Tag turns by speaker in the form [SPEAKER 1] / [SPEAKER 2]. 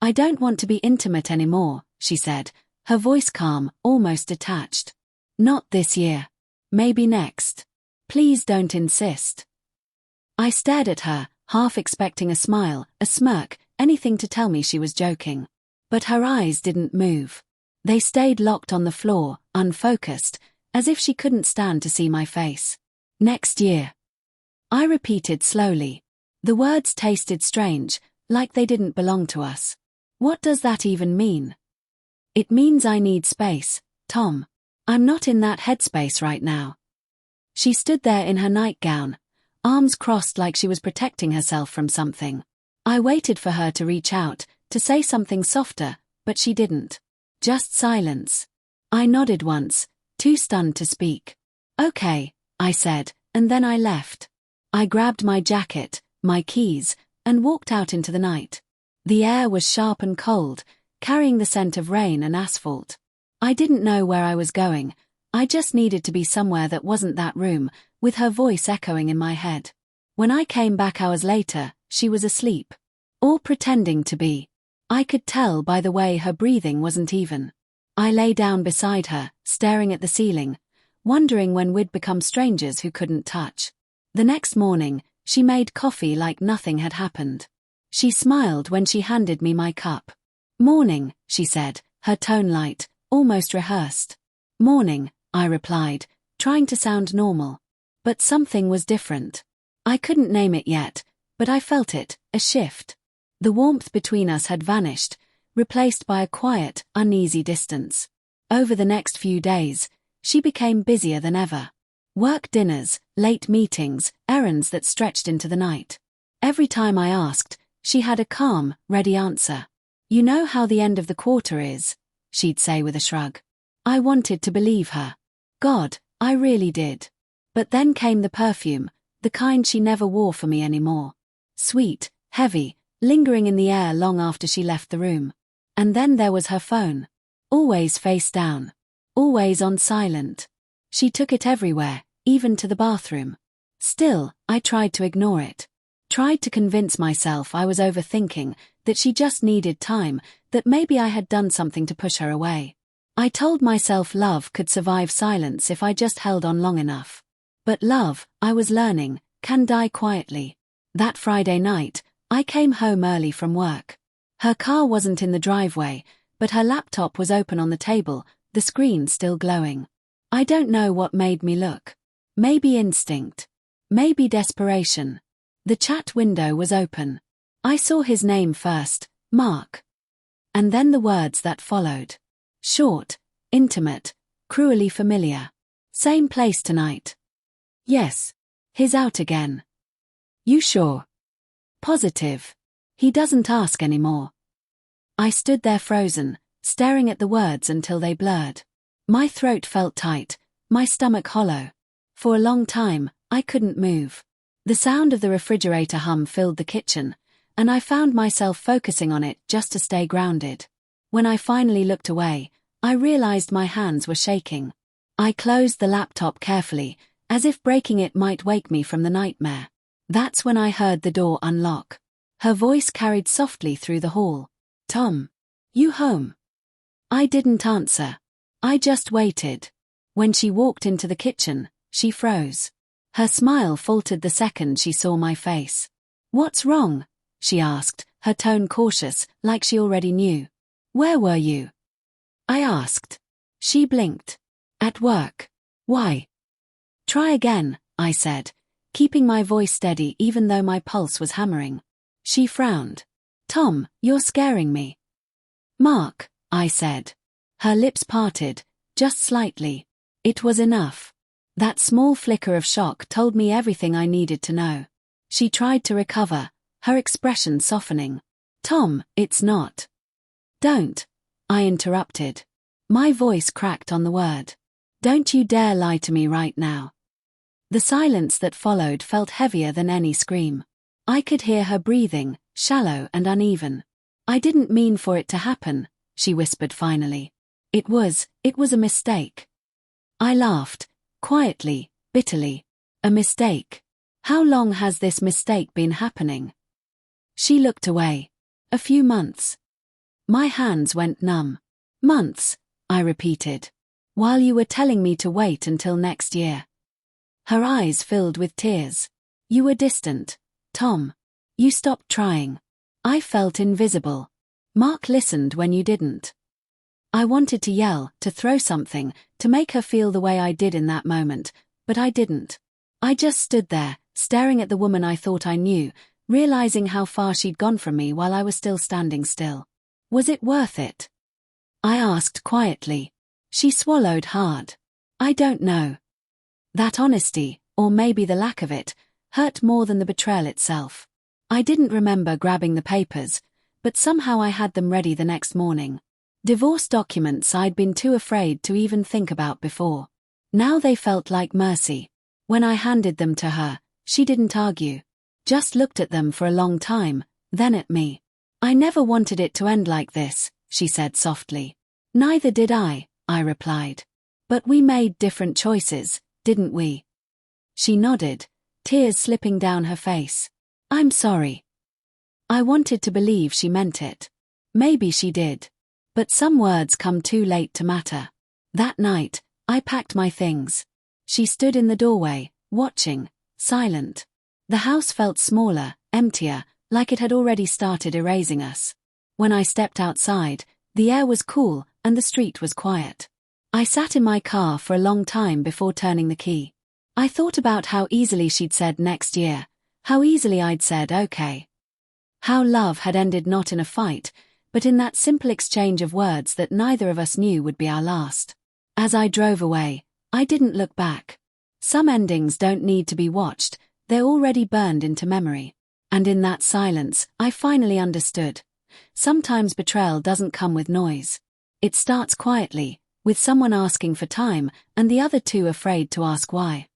[SPEAKER 1] I don't want to be intimate anymore, she said, her voice calm, almost detached. Not this year. Maybe next. Please don't insist. I stared at her, half expecting a smile, a smirk, anything to tell me she was joking. But her eyes didn't move. They stayed locked on the floor, unfocused, as if she couldn't stand to see my face. Next year. I repeated slowly. The words tasted strange, like they didn't belong to us. What does that even mean? It means I need space, Tom. I'm not in that headspace right now. She stood there in her nightgown, arms crossed like she was protecting herself from something. I waited for her to reach out, to say something softer, but she didn't. Just silence. I nodded once, too stunned to speak. Okay, I said, and then I left. I grabbed my jacket, my keys, and walked out into the night. The air was sharp and cold, carrying the scent of rain and asphalt. I didn't know where I was going. I just needed to be somewhere that wasn't that room, with her voice echoing in my head. When I came back hours later, she was asleep. Or pretending to be. I could tell by the way her breathing wasn't even. I lay down beside her, staring at the ceiling, wondering when we'd become strangers who couldn't touch. The next morning, she made coffee like nothing had happened. She smiled when she handed me my cup. Morning, she said, her tone light, almost rehearsed. Morning, I replied, trying to sound normal. But something was different. I couldn't name it yet, but I felt it, a shift. The warmth between us had vanished, replaced by a quiet, uneasy distance. Over the next few days, she became busier than ever. Work dinners, late meetings, errands that stretched into the night. Every time I asked, she had a calm, ready answer. You know how the end of the quarter is, she'd say with a shrug. I wanted to believe her. God, I really did. But then came the perfume, the kind she never wore for me anymore. Sweet, heavy, lingering in the air long after she left the room. And then there was her phone. Always face down. Always on silent. She took it everywhere, even to the bathroom. Still, I tried to ignore it. Tried to convince myself I was overthinking, that she just needed time, that maybe I had done something to push her away. I told myself love could survive silence if I just held on long enough. But love, I was learning, can die quietly. That Friday night, I came home early from work. Her car wasn't in the driveway, but her laptop was open on the table, the screen still glowing. I don't know what made me look. Maybe instinct. Maybe desperation. The chat window was open. I saw his name first, Mark. And then the words that followed. Short, intimate, cruelly familiar. Same place tonight. Yes. He's out again. You sure? Positive. He doesn't ask anymore. I stood there frozen, staring at the words until they blurred. My throat felt tight, my stomach hollow. For a long time, I couldn't move. The sound of the refrigerator hum filled the kitchen, and I found myself focusing on it just to stay grounded. When I finally looked away, I realized my hands were shaking. I closed the laptop carefully, as if breaking it might wake me from the nightmare. That's when I heard the door unlock. Her voice carried softly through the hall. Tom, you home? I didn't answer. I just waited. When she walked into the kitchen, she froze. Her smile faltered the second she saw my face. What's wrong? She asked, her tone cautious, like she already knew. Where were you? I asked. She blinked. At work. Why? Try again, I said, keeping my voice steady even though my pulse was hammering. She frowned. Tom, you're scaring me. Mark, I said. Her lips parted, just slightly. It was enough. That small flicker of shock told me everything I needed to know. She tried to recover, her expression softening. Tom, it's not. Don't, I interrupted. My voice cracked on the word. Don't you dare lie to me right now. The silence that followed felt heavier than any scream. I could hear her breathing, shallow and uneven. I didn't mean for it to happen, she whispered finally. It was a mistake. I laughed, quietly, bitterly. A mistake. How long has this mistake been happening? She looked away. A few months. My hands went numb. Months, I repeated. While you were telling me to wait until next year. Her eyes filled with tears. You were distant, Tom. You stopped trying. I felt invisible. Mark listened when you didn't. I wanted to yell, to throw something, to make her feel the way I did in that moment, but I didn't. I just stood there, staring at the woman I thought I knew, realizing how far she'd gone from me while I was still standing still. Was it worth it? I asked quietly. She swallowed hard. I don't know. That honesty, or maybe the lack of it, hurt more than the betrayal itself. I didn't remember grabbing the papers, but somehow I had them ready the next morning. Divorce documents I'd been too afraid to even think about before. Now they felt like mercy. When I handed them to her, she didn't argue. Just looked at them for a long time, then at me. I never wanted it to end like this, she said softly. Neither did I replied. But we made different choices, didn't we? She nodded, tears slipping down her face. I'm sorry. I wanted to believe she meant it. Maybe she did. But some words come too late to matter. That night, I packed my things. She stood in the doorway, watching, silent. The house felt smaller, emptier, like it had already started erasing us. When I stepped outside, the air was cool and the street was quiet. I sat in my car for a long time before turning the key. I thought about how easily she'd said next year, how easily I'd said okay. How love had ended not in a fight, but in that simple exchange of words that neither of us knew would be our last. As I drove away, I didn't look back. Some endings don't need to be watched, they're already burned into memory. And in that silence, I finally understood. Sometimes betrayal doesn't come with noise. It starts quietly, with someone asking for time and the other two afraid to ask why.